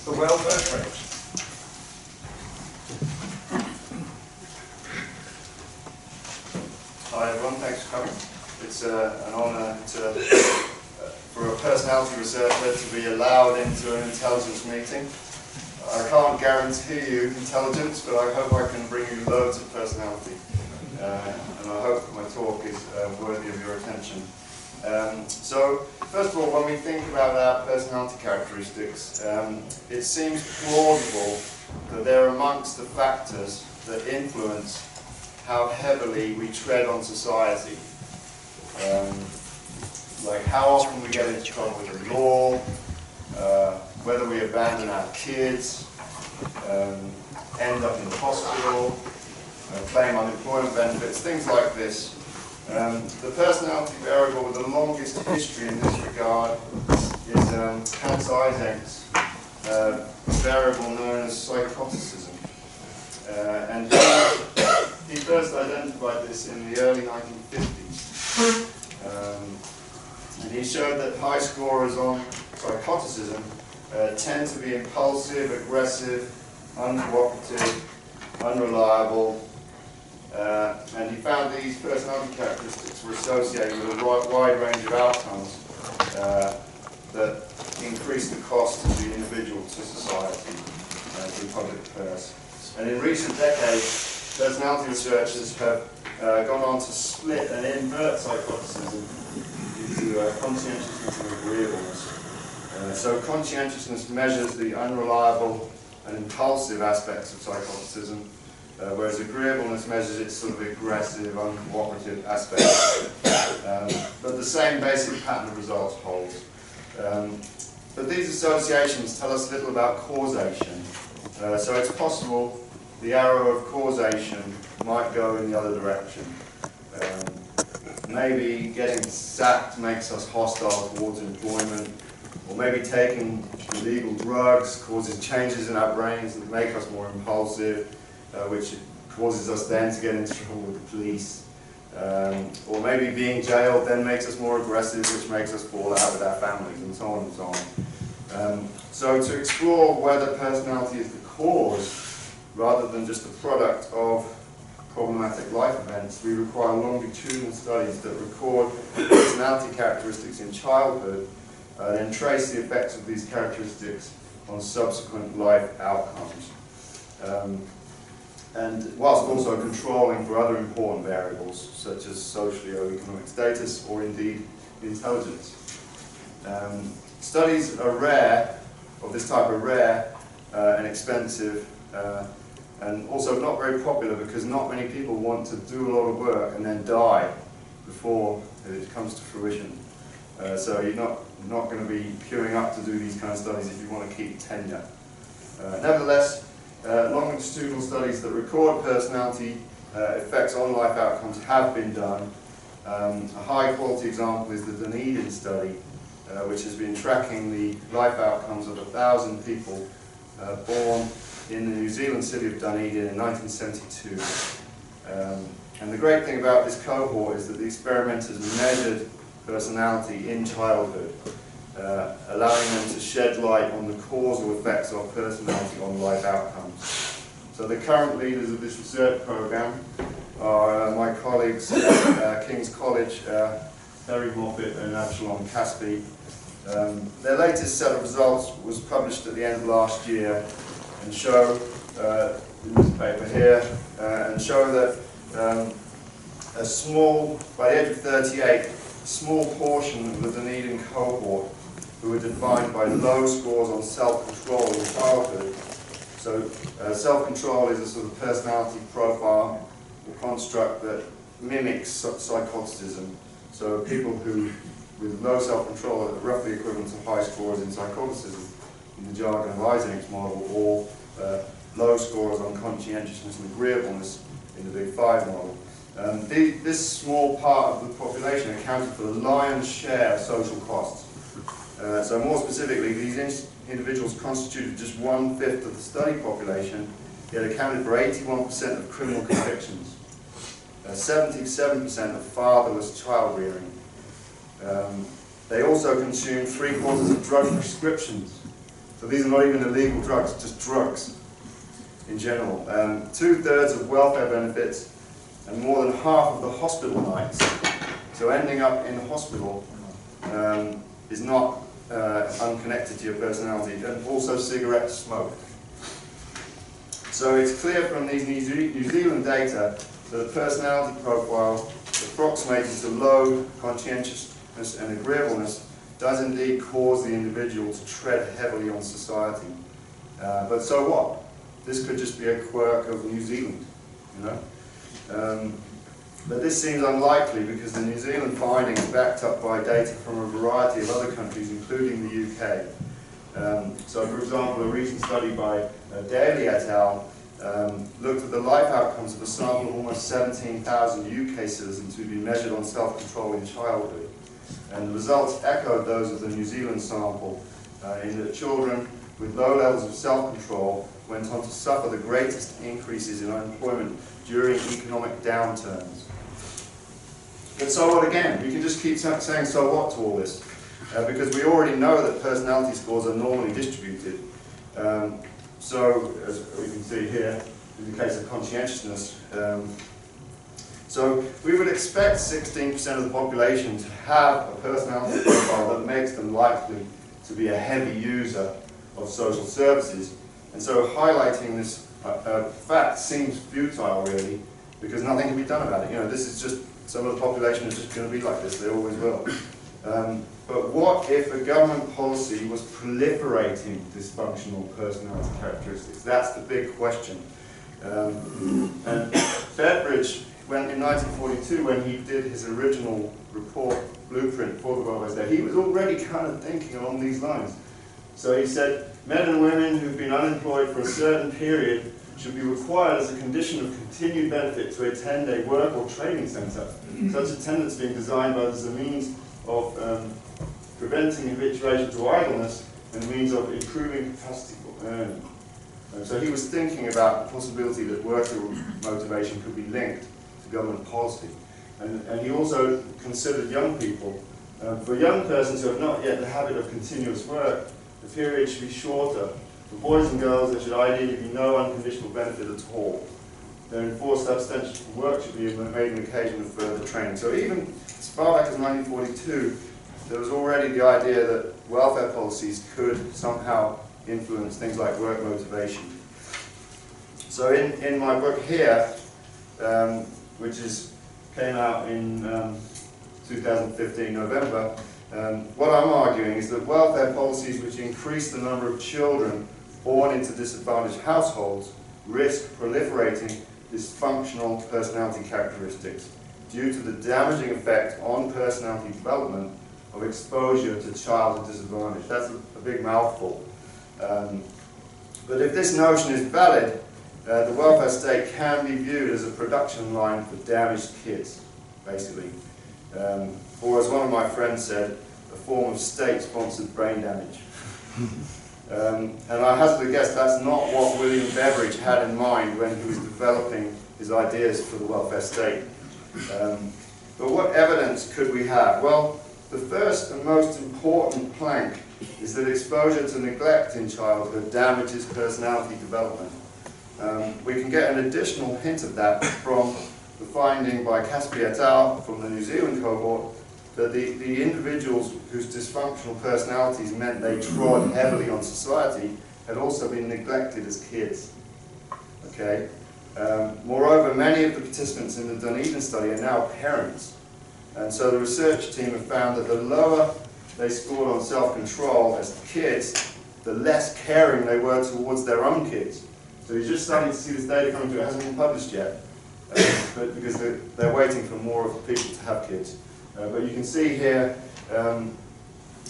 the welfare trait. Hi everyone, thanks for coming. It's an honour for a personality researcher to be allowed into an intelligence meeting. I can't guarantee you intelligence, but I hope I can bring you loads of personality. And I hope my talk is worthy of your attention. So, first of all, when we think about our personality characteristics, it seems plausible that they're amongst the factors that influence how heavily we tread on society. Like how often we get into trouble with the law, whether we abandon our kids, end up in hospital, claim unemployment benefits, things like this. The personality variable with the longest history in this regard is Hans Eysenck's variable known as psychoticism. And he first identified this in the early 1950s. And he showed that high scorers on psychoticism tend to be impulsive, aggressive, uncooperative, unreliable, and he found these personality characteristics were associated with a wide range of outcomes that increase the cost of the individual to society, to public affairs. And in recent decades, personality researchers have gone on to split and invert psychoticism into conscientiousness and agreeableness. So conscientiousness measures the unreliable and impulsive aspects of psychoticism, whereas agreeableness measures its sort of aggressive, uncooperative aspects. But the same basic pattern of results holds. But these associations tell us little about causation. So it's possible the arrow of causation might go in the other direction. Maybe getting sacked makes us hostile towards employment, or maybe taking illegal drugs causes changes in our brains that make us more impulsive, which causes us then to get into trouble with the police. Or maybe being jailed then makes us more aggressive, which makes us fall out with our families, and so on and so on. So to explore whether personality is the cause, rather than just the product of problematic life events, we require longitudinal studies that record personality characteristics in childhood, then trace the effects of these characteristics on subsequent life outcomes. And whilst also controlling for other important variables, such as socio-economic status or indeed intelligence. Studies are rare, of this type are rare and expensive, and also not very popular because not many people want to do a lot of work and then die before it comes to fruition. So you're not going to be queuing up to do these kind of studies if you want to keep tenure. Nevertheless, longitudinal studies that record personality effects on life outcomes have been done. A high quality example is the Dunedin study, which has been tracking the life outcomes of 1,000 people born in the New Zealand city of Dunedin in 1972. And the great thing about this cohort is that the experimenters measured personality in childhood, allowing them to shed light on the causal effects of personality on life outcomes. So the current leaders of this research program are my colleagues at King's College, Terry Moffat and Absalom Caspi. Their latest set of results was published at the end of last year and show, in this paper here, and show that a small, by the age of 38, a small portion of the Dunedin cohort who were defined by low scores on self-control in childhood. So self-control is a sort of personality profile or construct that mimics psychoticism. So people who, with low self-control, are roughly equivalent to high scores in psychoticism, in the jargon of Eysenck's model, or low scores on conscientiousness and agreeableness in the Big Five model. This small part of the population accounted for the lion's share of social costs. So more specifically, these individuals constituted just 1/5 of the study population, yet accounted for 81% of criminal convictions, 77% of fatherless child rearing. They also consumed 3/4 of drug prescriptions. So So these are not even illegal drugs, just drugs in general. 2/3 of welfare benefits and more than half of the hospital nights. So ending up in the hospital is not unconnected to your personality, and also cigarette smoke. So it's clear from these New Zealand data that the personality profile approximated to low conscientiousness and agreeableness does indeed cause the individual to tread heavily on society. But so what? This could just be a quirk of New Zealand, you know? But this seems unlikely because the New Zealand findings are backed up by data from a variety of other countries, including the UK. So for example, a recent study by Daly et al. Looked at the life outcomes of a sample of almost 17,000 UK citizens who'd been measured on self-control in childhood. And the results echoed those of the New Zealand sample, in that children with low levels of self-control went on to suffer the greatest increases in unemployment during economic downturns. But so what again? We can just keep saying so what to all this, because we already know that personality scores are normally distributed. So, as we can see here, in the case of conscientiousness, so we would expect 16% of the population to have a personality profile that makes them likely to be a heavy user of social services. And so highlighting this fact seems futile, really, because nothing can be done about it. You know, this is just, some of the population is just going to be like this, they always will. But what if a government policy was proliferating dysfunctional personality characteristics? That's the big question. And Bedbridge, in 1942, when he did his original report, blueprint for the welfare state, he was already kind of thinking along these lines. So he said, men and women who've been unemployed for a certain period should be required as a condition of continued benefit to attend a work or training centre. Such attendance being designed both as a means of preventing habituation to idleness and a means of improving capacity for earning. So he was thinking about the possibility that worker motivation could be linked to government policy. And he also considered young people. For young persons who have not yet the habit of continuous work, the period should be shorter. For boys and girls, there should ideally be no unconditional benefit at all. Their enforced abstention from work should be made an occasion of further training. So even as far back as 1942, there was already the idea that welfare policies could somehow influence things like work motivation. So in my book here, which came out in 2015, November, what I'm arguing is that welfare policies which increase the number of children born into disadvantaged households risk proliferating dysfunctional personality characteristics due to the damaging effect on personality development of exposure to childhood disadvantage. That's a big mouthful. But if this notion is valid, the welfare state can be viewed as a production line for damaged kids, basically. Or as one of my friends said, a form of state-sponsored brain damage. And I hazard to guess that's not what William Beveridge had in mind when he was developing his ideas for the welfare state. But what evidence could we have? Well, the first and most important plank is that exposure to neglect in childhood damages personality development. We can get an additional hint of that from the finding by Caspi et al. From the New Zealand cohort that the individuals whose dysfunctional personalities meant they trod heavily on society had also been neglected as kids. Okay? Moreover, many of the participants in the Dunedin study are now parents. And so the research team have found that the lower they scored on self-control as kids, the less caring they were towards their own kids. So you're just starting to see this data coming through. It hasn't been published yet, but because they're waiting for more of the people to have kids. But you can see here,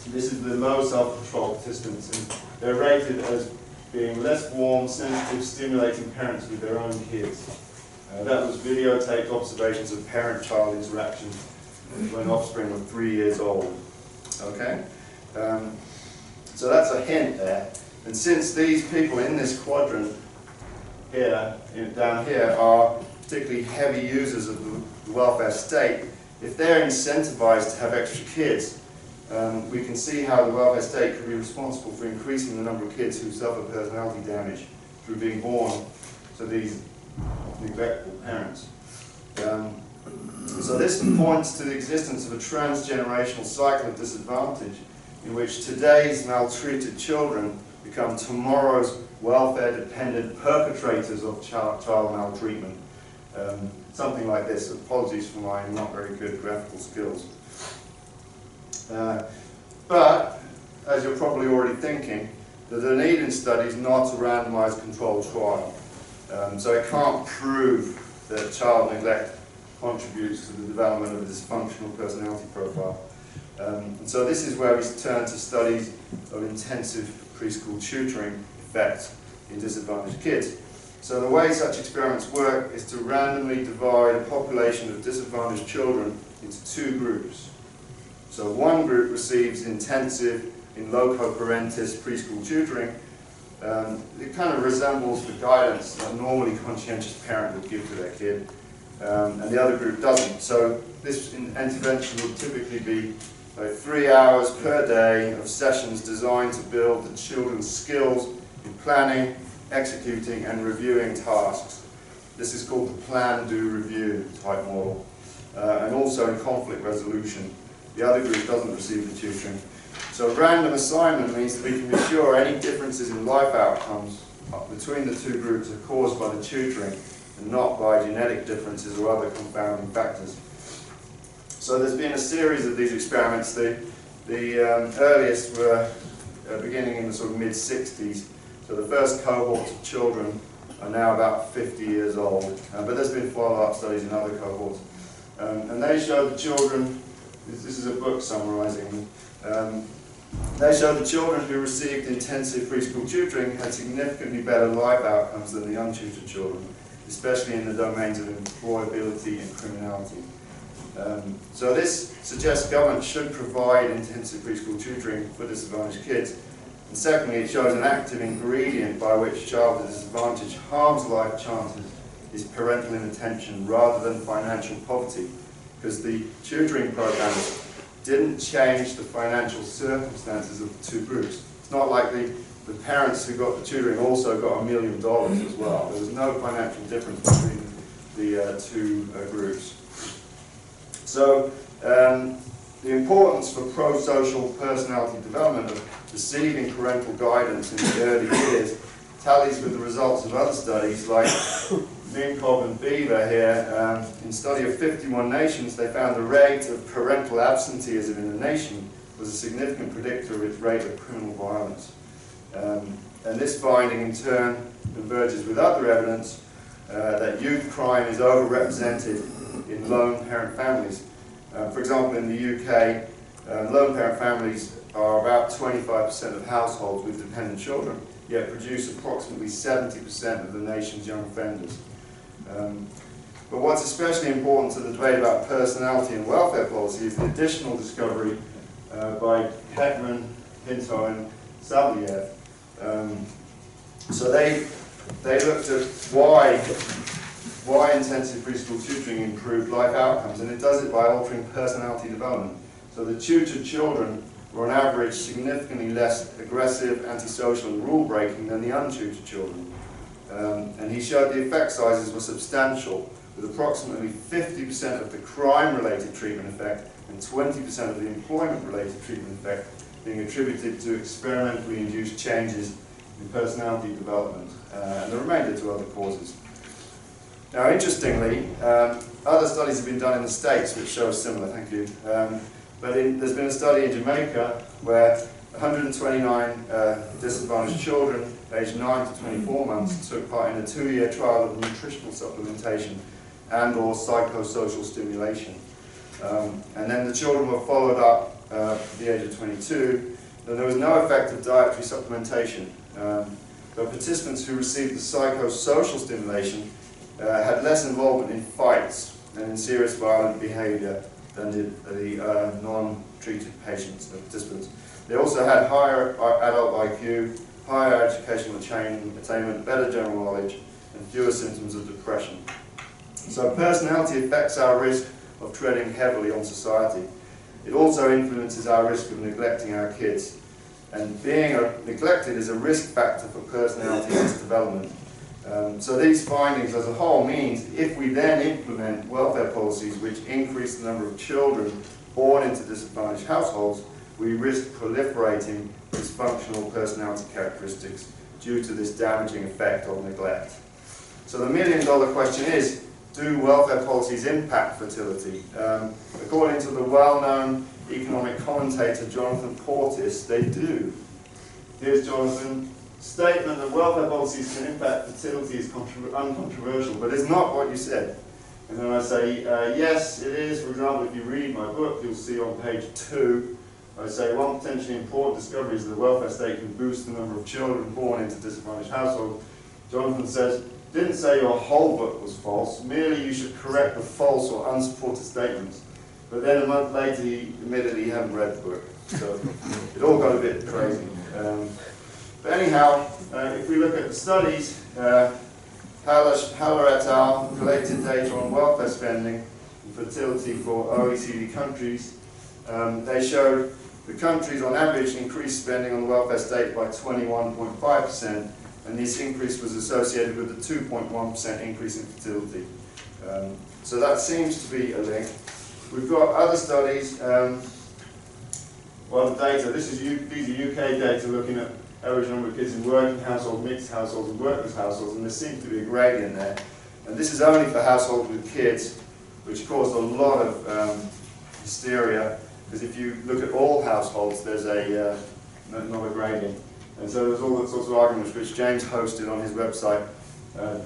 this is the low self-control participants, and they're rated as being less warm, sensitive, stimulating parents with their own kids. That was videotaped observations of parent-child interaction when offspring were 3 years old. Okay? So that's a hint there. And since these people in this quadrant here, down here, are particularly heavy users of the welfare state, if they're incentivized to have extra kids, we can see how the welfare state could be responsible for increasing the number of kids who suffer personality damage through being born to these neglectful parents. So this points to the existence of a transgenerational cycle of disadvantage in which today's maltreated children become tomorrow's welfare-dependent perpetrators of child maltreatment. Something like this. Apologies for my not very good graphical skills. But, as you're probably already thinking, the Dunedin study is not a randomized controlled trial. So it can't prove that child neglect contributes to the development of a dysfunctional personality profile. And so this is where we turn to studies of intensive preschool tutoring effects in disadvantaged kids. So the way such experiments work is to randomly divide a population of disadvantaged children into two groups. So one group receives intensive in loco parentis preschool tutoring. It kind of resembles the guidance that a normally conscientious parent would give to their kid, and the other group doesn't. So this intervention would typically be like 3 hours per day of sessions designed to build the children's skills in planning, executing, and reviewing tasks. This is called the plan, do, review type model, and also in conflict resolution. The other group doesn't receive the tutoring. So random assignment means that we can be sure any differences in life outcomes between the two groups are caused by the tutoring and not by genetic differences or other confounding factors. So there's been a series of these experiments. The earliest were beginning in the sort of mid-60s. So the first cohorts of children are now about 50 years old. But there's been follow-up studies in other cohorts. And they showed the children, this is a book summarizing them, they showed the children who received intensive preschool tutoring had significantly better life outcomes than the untutored children, especially in the domains of employability and criminality. So this suggests government should provide intensive preschool tutoring for disadvantaged kids. And secondly, it shows an active ingredient by which child with disadvantage harms life chances is parental inattention rather than financial poverty, because the tutoring programs didn't change the financial circumstances of the two groups. It's not like the parents who got the tutoring also got $1 million as well. There was no financial difference between the two groups. So the importance for pro-social personality development of receiving parental guidance in the early years tallies with the results of other studies like Minkov and Beaver here. In a study of 51 nations, they found the rate of parental absenteeism in the nation was a significant predictor of its rate of criminal violence. And this finding in turn converges with other evidence that youth crime is overrepresented in lone parent families. For example, in the UK, lone parent families are about 25% of households with dependent children, yet produce approximately 70% of the nation's young offenders. But what's especially important to the debate about personality and welfare policy is the additional discovery by Hetman, Pinto, and Savliev. So they looked at why intensive preschool tutoring improved life outcomes, and it does it by altering personality development. So the tutored children were on average significantly less aggressive, antisocial, and rule-breaking than the untutored children. And he showed the effect sizes were substantial, with approximately 50% of the crime-related treatment effect and 20% of the employment-related treatment effect being attributed to experimentally induced changes in personality development, and the remainder to other causes. Now, interestingly, other studies have been done in the States which show similar, thank you. But there's been a study in Jamaica where 129 disadvantaged children aged 9 to 24 months took part in a 2-year trial of nutritional supplementation and or psychosocial stimulation. And then the children were followed up at the age of 22, and there was no effect of dietary supplementation. The participants who received the psychosocial stimulation had less involvement in fights and in serious violent behaviour than the non-treated participants. They also had higher adult IQ, higher educational attainment, better general knowledge, and fewer symptoms of depression. So personality affects our risk of treading heavily on society. it also influences our risk of neglecting our kids. And being neglected is a risk factor for personality development. So these findings as a whole means if we then implement welfare policies which increase the number of children born into disadvantaged households, we risk proliferating dysfunctional personality characteristics due to this damaging effect of neglect. So the million-dollar question is, do welfare policies impact fertility? According to the well-known economic commentator Jonathan Portis, they do. Here's Jonathan. Statement that welfare policies can impact fertility is uncontroversial, but it's not what you said. And then I say, yes, it is. For example, if you read my book, you'll see on page 2, I say one potentially important discovery is that the welfare state can boost the number of children born into disadvantaged households. Jonathan says, didn't say your whole book was false, merely you should correct the false or unsupported statements. But then a month later, he admitted he hadn't read the book. So it all got a bit crazy. But anyhow, if we look at the studies, Haller et al. Collected data on welfare spending and fertility for OECD countries. They showed the countries on average increased spending on the welfare state by 21.5%, and this increase was associated with a 2.1% increase in fertility. So that seems to be a link. We've got other studies. Well, the data, these are UK data looking at average number of kids in working households, mixed households, and workless households, and there seems to be a gradient there. And this is only for households with kids, which caused a lot of hysteria, because if you look at all households, there's not a gradient. And so there's all sorts of arguments which James hosted on his website.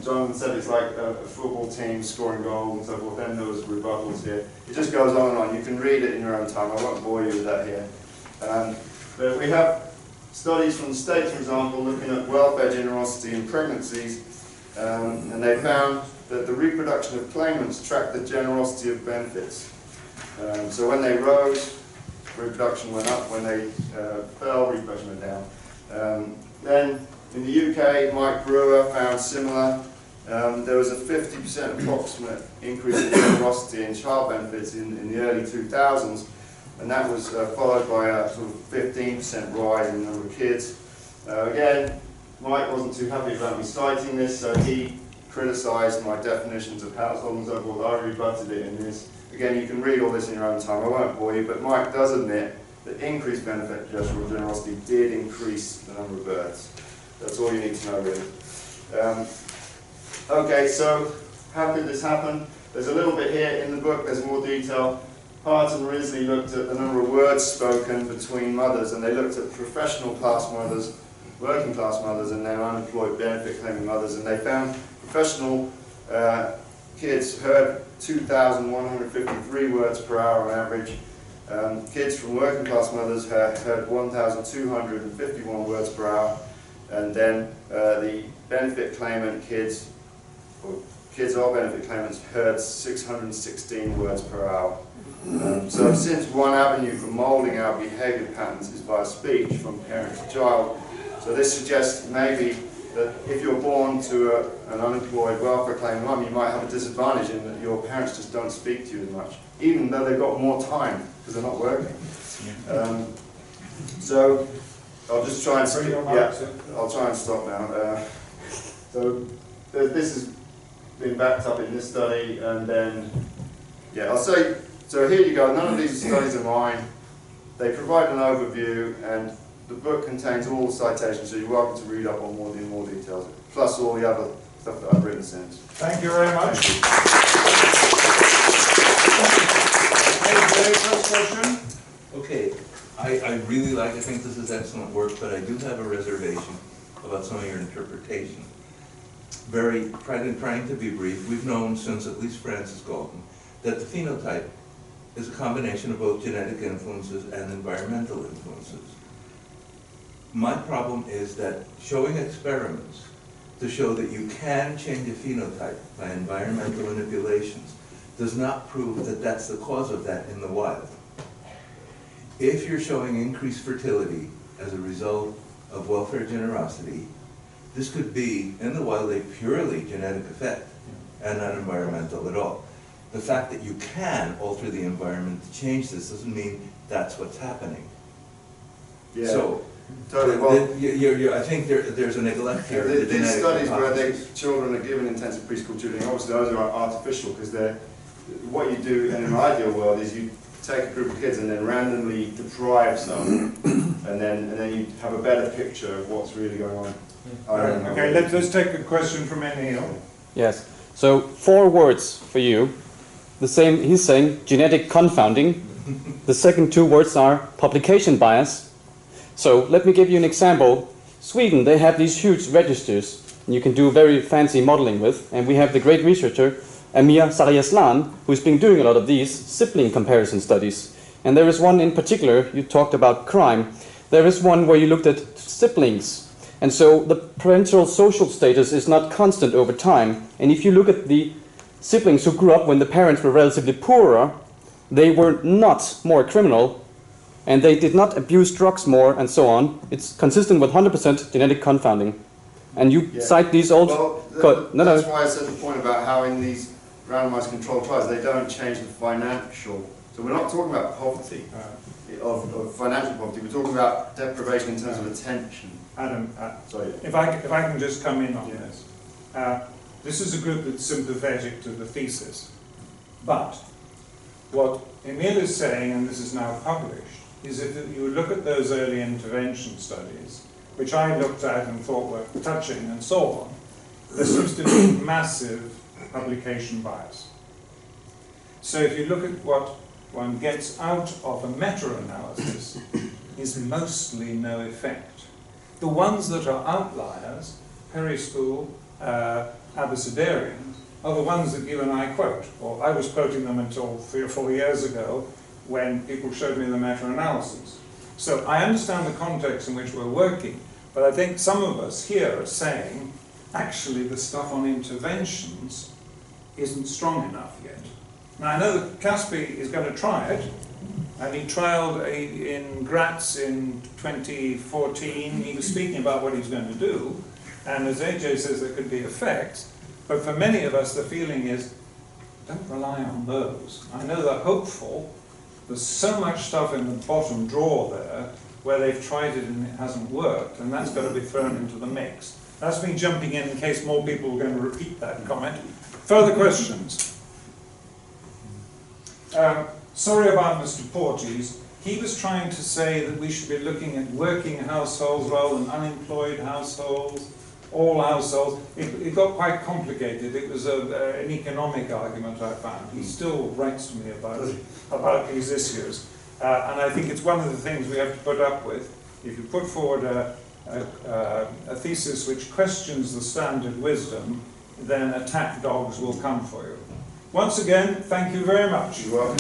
Jonathan said it's like a football team scoring goals and so forth, then there was rebuttals here. It just goes on and on. You can read it in your own time. I won't bore you with that here. But we have studies from the States, for example, looking at welfare generosity in pregnancies, and they found that the reproduction of claimants tracked the generosity of benefits. So when they rose, reproduction went up. When they fell, reproduction went down. Then in the UK, Mike Brewer found similar. There was a 50% approximate increase in generosity in child benefits in the early 2000s, and that was followed by a sort of 15% rise in the number of kids. Again, Mike wasn't too happy about me citing this, so he criticised my definitions of household and so forth. I rebutted it in this. Again, you can read all this in your own time. I won't bore you, but Mike does admit that increased benefit gestural generosity did increase the number of births. That's all you need to know, really. Okay, so how could this happen? There's a little bit here in the book. There's more detail. Hart and Risley looked at the number of words spoken between mothers, and they looked at professional class mothers, working class mothers, and then unemployed benefit claiming mothers, and they found professional kids heard 2,153 words per hour on average. Kids from working class mothers heard 1,251 words per hour, and then the benefit claimant kids, or kids or benefit claimants, heard 616 words per hour. So since one avenue for moulding our behaviour patterns is via speech from parent to child, so this suggests maybe that if you're born to an unemployed welfare claiming mum, you might have a disadvantage in that your parents just don't speak to you as much, even though they've got more time because they're not working. So I'll just try and I'll try and stop now. So this has been backed up in this study, and then I'll say. So here you go. None of these studies are mine. They provide an overview, and the book contains all the citations, so you're welcome to read up on more details, plus all the other stuff that I've written since. Thank you very much. Okay, first question. Okay, I really I think this is excellent work, but I do have a reservation about some of your interpretation. Trying to be brief, we've known since at least Francis Galton that the phenotype is a combination of both genetic influences and environmental influences. My problem is that showing experiments to show that you can change a phenotype by environmental manipulations does not prove that that's the cause of that in the wild. If you're showing increased fertility as a result of welfare generosity, this could be, in the wild, a purely genetic effect and not environmental at all. The fact that you can alter the environment to change this doesn't mean that's what's happening. Yeah, So, totally. Well, I think there's a neglect here. these studies where children are given intensive preschool tutoring, obviously those are artificial, because what you do in an ideal world is you take a group of kids and then randomly deprive some, and then you have a better picture of what's really going on. Okay, let's take a question from Emil. Yes. So 4 words for you. The same. He's saying genetic confounding. The second 2 words are publication bias. So let me give you an example. Sweden, they have these huge registers you can do very fancy modeling with, and we have the great researcher Amir Sariyaslan, who's been doing a lot of these sibling comparison studies. And there is one in particular, you talked about crime. There is one where you looked at siblings. And so the parental social status is not constant over time. And if you look at the siblings who grew up when the parents were relatively poorer, they were not more criminal, and they did not abuse drugs more, and so on. It's consistent with 100% genetic confounding. And you cite these old... Well, that's why I said the point about how in these randomized controlled trials, they don't change the financial. So we're not talking about poverty, of financial poverty. We're talking about deprivation in terms of attention. Adam, Sorry. if I can just come in on this. This is a group that's sympathetic to the thesis. But what Emil is saying, and this is now published, is that if you look at those early intervention studies, which I looked at and thought were touching and so on, there seems to be massive publication bias. So if you look at what one gets out of a meta-analysis, is mostly no effect. The ones that are outliers, Preschool, Abecedarians, are the ones that you and I quote. Or I was quoting them until 3 or 4 years ago when people showed me the meta-analysis. So I understand the context in which we're working, but I think some of us here are saying, actually the stuff on interventions isn't strong enough yet. Now I know that Caspi is going to try it, and he trialed in Graz in 2014. He was speaking about what he's going to do, and as AJ says, there could be effects, but for many of us the feeling is, don't rely on those. I know they're hopeful. There's so much stuff in the bottom drawer there where they've tried it and it hasn't worked, and that's got to be thrown into the mix. That's me jumping in case more people are going to repeat that comment. Further questions? Sorry about Mr. Portes. He was trying to say that we should be looking at working households rather than unemployed households, all households. It got quite complicated. It was an economic argument, I found. He still writes to me about these issues. And I think it's one of the things we have to put up with. If you put forward a thesis which questions the standard wisdom, then attack dogs will come for you. Once again, thank you very much. You're welcome.